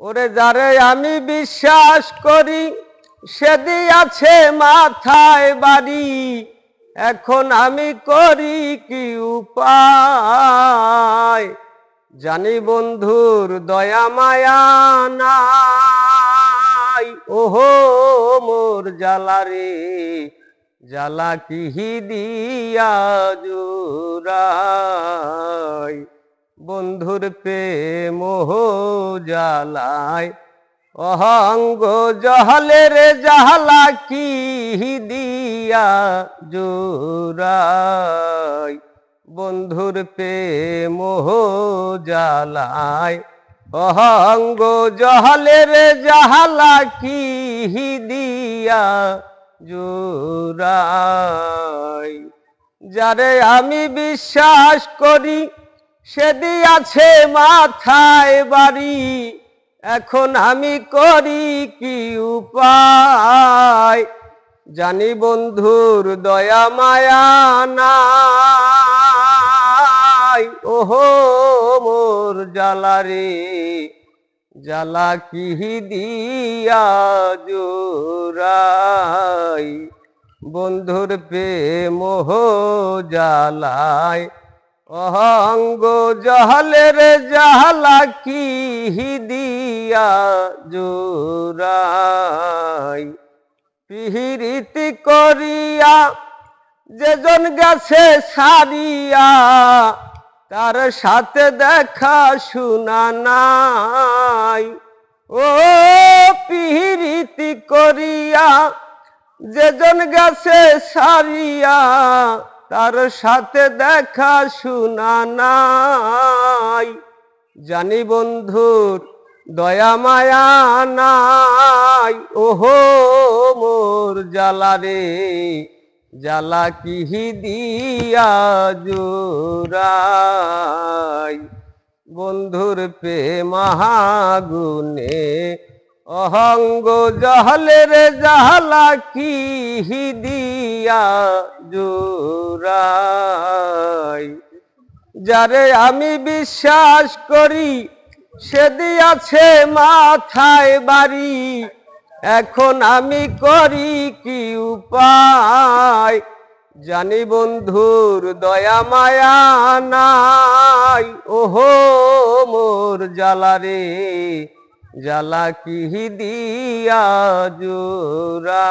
ওরে যারে আমি বিশ্বাস করি সে দিয়াছে মাথায় বাড়ি, এখন আমি করি কি উপায়? জানি বন্ধুর দয়া মায়া নাই, ওহো মোর জ্বালা রে, জ্বালা কি দিয়া জুড়াই। বন্ধুর প্রেম জ্বালায় অহঙ্গ জহলে রে, জালা কি দিয়া জুড়াই। বন্ধুর প্রেম জ্বালায় অহঙ্গ জহলে রে, জালা কি দিয়া জুড়াই। যারে আমি বিশ্বাস করি সে দিয়াছে মাথায় বাড়ি, এখন আমি করি কি উপায়? জানি বন্ধুর দয়া মায়া নাই, ওহো মোর জ্বালা রে, জ্বালা কি দিয়া জুড়াই। বন্ধুর প্রেম জ্বালায় অহঙ্গ জহলে রে, জালা কি দিয়া জুড়াই। পিহিরীতি করিয়া যেজন গেছে সারিয়া, তার সাথে দেখা শুনা নাই। ও পিহিরীতি করিয়া যেজন গেছে সারিয়া, তার সাথে দেখা শুনা নাই। জানি বন্ধুর দয়া মায়া নাই, ওহো মোর জ্বালা রে, জ্বালা কি দিয়া জুড়াই। বন্ধুর প্রেম আগুনে অহঙ্গ জহলে রে, জালা কি দিয়া জুড়াই। যারে আমি বিশ্বাস করি সে দিয়াছে মাথায় বাড়ি, এখন আমি করি কি উপায়? জানি বন্ধুর দয়া মায়া নাই, ওহো মোর জ্বালা রে, জ্বালা কি দিয়া জুড়াই।